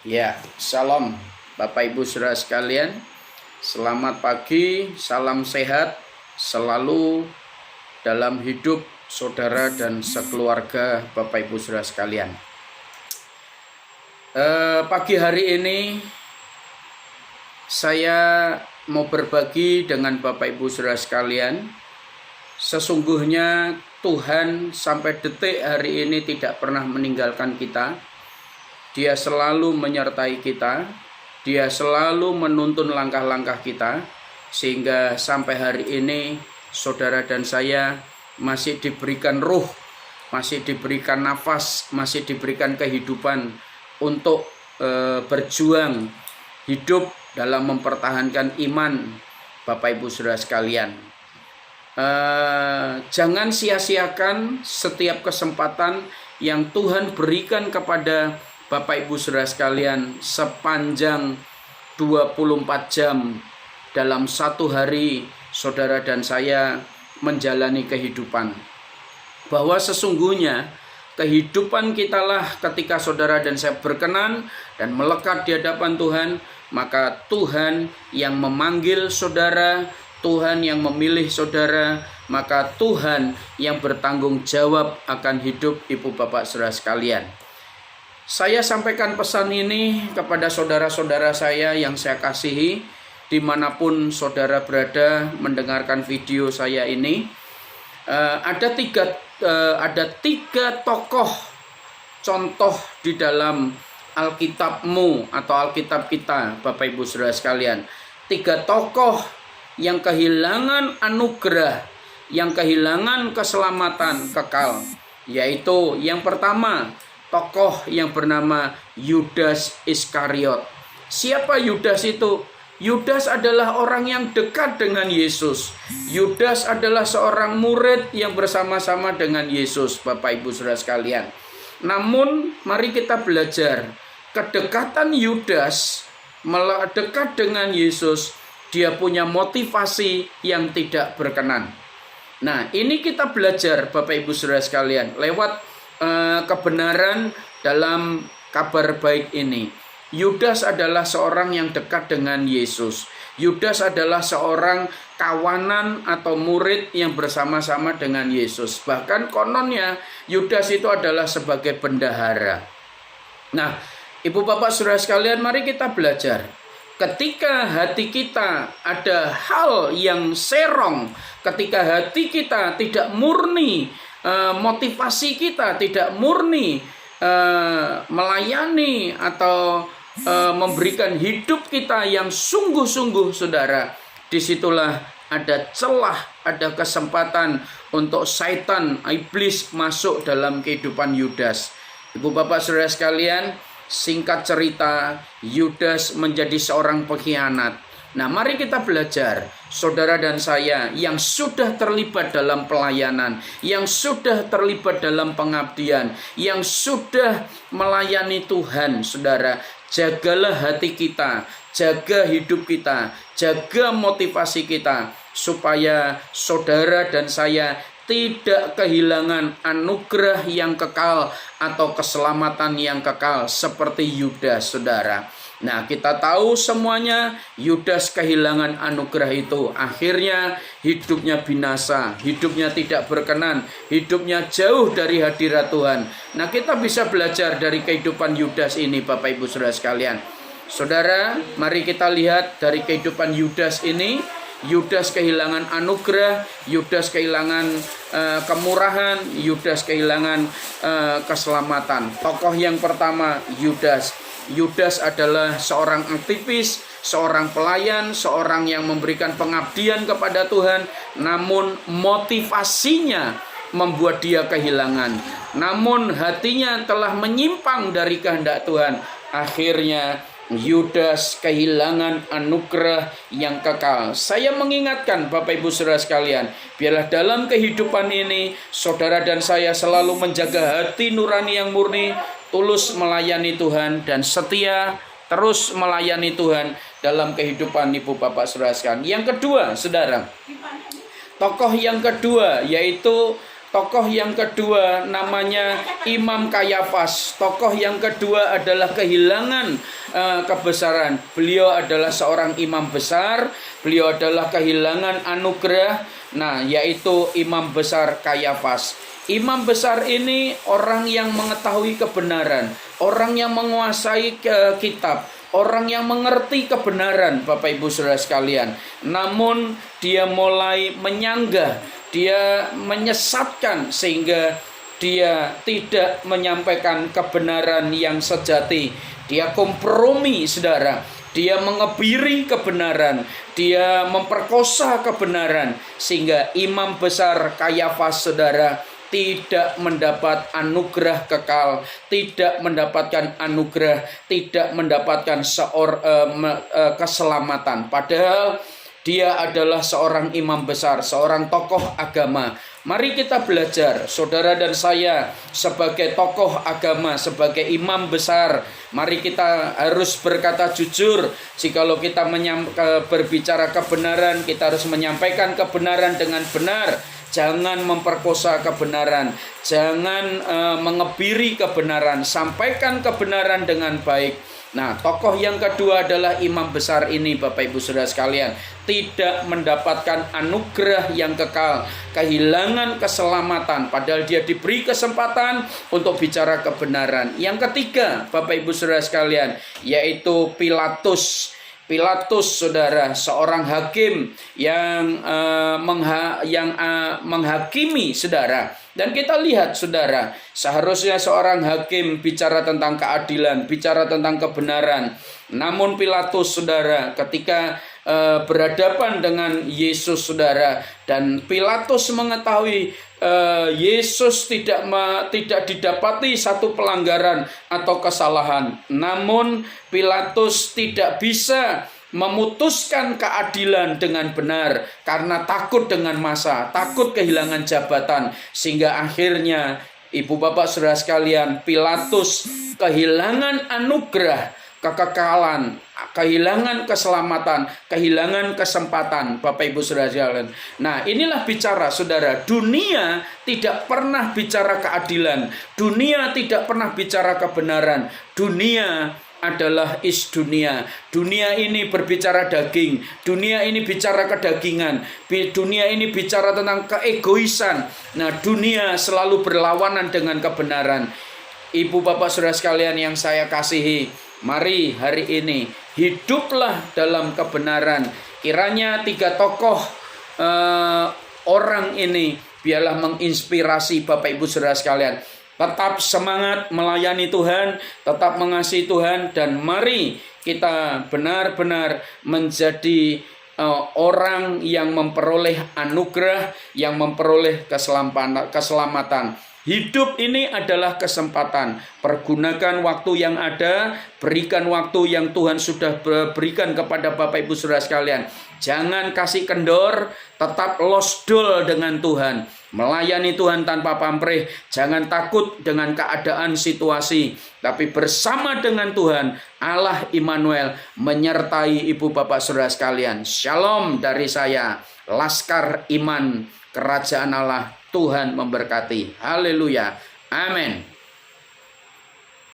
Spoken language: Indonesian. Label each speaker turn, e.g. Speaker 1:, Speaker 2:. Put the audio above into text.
Speaker 1: Ya, salam Bapak Ibu Saudara sekalian. Selamat pagi, salam sehat selalu dalam hidup saudara dan sekeluarga Bapak Ibu Saudara sekalian. Pagi hari ini saya mau berbagi dengan Bapak Ibu Saudara sekalian. Sesungguhnya Tuhan sampai detik hari ini tidak pernah meninggalkan kita. Dia selalu menyertai kita, Dia selalu menuntun langkah-langkah kita, sehingga sampai hari ini saudara dan saya masih diberikan ruh, masih diberikan nafas, masih diberikan kehidupan untuk berjuang hidup dalam mempertahankan iman Bapak Ibu Saudara sekalian. Jangan sia-siakan setiap kesempatan yang Tuhan berikan kepada Bapak Ibu Saudara sekalian sepanjang 24 jam dalam satu hari saudara dan saya menjalani kehidupan. Bahwa sesungguhnya kehidupan kitalah ketika saudara dan saya berkenan dan melekat di hadapan Tuhan, maka Tuhan yang memanggil saudara, Tuhan yang memilih saudara, maka Tuhan yang bertanggung jawab akan hidup ibu bapak saudara sekalian. Saya sampaikan pesan ini kepada saudara-saudara saya yang saya kasihi, dimanapun saudara berada mendengarkan video saya ini. Ada tiga tokoh contoh di dalam Alkitabmu atau Alkitab kita, Bapak Ibu Saudara sekalian. Tiga tokoh yang kehilangan anugerah, yang kehilangan keselamatan kekal, yaitu yang pertama, tokoh yang bernama Yudas Iskariot. Siapa Yudas itu? Yudas adalah orang yang dekat dengan Yesus. Yudas adalah seorang murid yang bersama-sama dengan Yesus, Bapak Ibu Saudara sekalian. Namun mari kita belajar kedekatan Yudas dekat dengan Yesus, dia punya motivasi yang tidak berkenan. Nah, ini kita belajar Bapak Ibu Saudara sekalian lewat kebenaran dalam kabar baik ini. Yudas adalah seorang yang dekat dengan Yesus. Yudas adalah seorang kawanan atau murid yang bersama-sama dengan Yesus. Bahkan kononnya Yudas itu adalah sebagai bendahara. Nah, ibu bapak saudara sekalian, mari kita belajar. Ketika hati kita ada hal yang serong, ketika hati kita tidak murni, motivasi kita tidak murni melayani atau memberikan hidup kita yang sungguh-sungguh, saudara, disitulah ada celah, ada kesempatan untuk Satan, iblis masuk dalam kehidupan Yudas. Ibu bapak saudara sekalian, singkat cerita, Yudas menjadi seorang pengkhianat. Nah, mari kita belajar, saudara dan saya yang sudah terlibat dalam pelayanan, yang sudah terlibat dalam pengabdian, yang sudah melayani Tuhan, saudara, jagalah hati kita, jaga hidup kita, jaga motivasi kita, supaya saudara dan saya tidak kehilangan anugerah yang kekal atau keselamatan yang kekal seperti Yudas, saudara. Nah, kita tahu semuanya Yudas kehilangan anugerah itu. Akhirnya hidupnya binasa, hidupnya tidak berkenan, hidupnya jauh dari hadirat Tuhan. Nah, kita bisa belajar dari kehidupan Yudas ini, Bapak Ibu Saudara sekalian. Saudara, mari kita lihat dari kehidupan Yudas ini. Yudas kehilangan anugerah, Yudas kehilangan kemurahan, Yudas kehilangan keselamatan. Tokoh yang pertama, Yudas. Yudas adalah seorang aktivis, seorang pelayan, seorang yang memberikan pengabdian kepada Tuhan, namun motivasinya membuat dia kehilangan. Namun hatinya telah menyimpang dari kehendak Tuhan. Akhirnya Yudas kehilangan anugerah yang kekal. Saya mengingatkan Bapak Ibu Saudara sekalian, biarlah dalam kehidupan ini saudara dan saya selalu menjaga hati nurani yang murni, tulus melayani Tuhan dan setia terus melayani Tuhan dalam kehidupan ibu bapak saudara sekalian. Yang kedua, saudara, tokoh yang kedua yaitu Tokoh yang kedua namanya Imam Kayafas. Tokoh yang kedua adalah kehilangan kebesaran. Beliau adalah seorang imam besar. Beliau adalah kehilangan anugerah. Nah, yaitu Imam besar Kayafas. Imam besar ini orang yang mengetahui kebenaran, orang yang menguasai kitab, orang yang mengerti kebenaran, Bapak Ibu Saudara sekalian. Namun dia mulai menyanggah, dia menyesatkan sehingga dia tidak menyampaikan kebenaran yang sejati. Dia kompromi, saudara. Dia mengebiri kebenaran, dia memperkosa kebenaran, sehingga imam besar Kayafas, saudara, tidak mendapat anugerah kekal, tidak mendapatkan anugerah, tidak mendapatkan keselamatan. Padahal dia adalah seorang imam besar, seorang tokoh agama. Mari kita belajar, saudara dan saya, sebagai tokoh agama, sebagai imam besar. Mari kita harus berkata jujur. Jikalau kita berbicara kebenaran, kita harus menyampaikan kebenaran dengan benar. Jangan memperkosa kebenaran, jangan mengebiri kebenaran, sampaikan kebenaran dengan baik. Nah, tokoh yang kedua adalah imam besar ini, Bapak Ibu Saudara sekalian, tidak mendapatkan anugerah yang kekal, kehilangan keselamatan, padahal dia diberi kesempatan untuk bicara kebenaran. Yang ketiga, Bapak Ibu Saudara sekalian, yaitu Pilatus. Pilatus, saudara, seorang hakim yang menghakimi, saudara. Dan kita lihat, saudara, seharusnya seorang hakim bicara tentang keadilan, bicara tentang kebenaran. Namun Pilatus, saudara, ketika berhadapan dengan Yesus, saudara, dan Pilatus mengetahui Yesus tidak didapati satu pelanggaran atau kesalahan. Namun Pilatus tidak bisa memutuskan keadilan dengan benar karena takut dengan masa, takut kehilangan jabatan, sehingga akhirnya Ibu Bapak Saudara sekalian, Pilatus kehilangan anugerah, kekekalan, kehilangan keselamatan, kehilangan kesempatan, Bapak Ibu Saudara sekalian. Nah, inilah bicara, saudara, dunia tidak pernah bicara keadilan, dunia tidak pernah bicara kebenaran, dunia adalah dunia. Dunia ini berbicara daging, dunia ini bicara kedagingan, dunia ini bicara tentang keegoisan. Nah, dunia selalu berlawanan dengan kebenaran. Ibu Bapak Saudara sekalian yang saya kasihi, mari hari ini hiduplah dalam kebenaran. Kiranya tiga tokoh orang ini biarlah menginspirasi Bapak Ibu Saudara sekalian. Tetap semangat melayani Tuhan, tetap mengasihi Tuhan, dan mari kita benar-benar menjadi orang yang memperoleh anugerah, yang memperoleh keselamatan. Hidup ini adalah kesempatan. Pergunakan waktu yang ada, berikan waktu yang Tuhan sudah berikan kepada Bapak Ibu Saudara sekalian. Jangan kasih kendor, tetap losdol dengan Tuhan. Melayani Tuhan tanpa pamrih, jangan takut dengan keadaan situasi, tapi bersama dengan Tuhan, Allah Immanuel menyertai Ibu Bapak Saudara sekalian. Shalom dari saya, Laskar Iman Kerajaan Allah. Tuhan memberkati. Haleluya. Amin.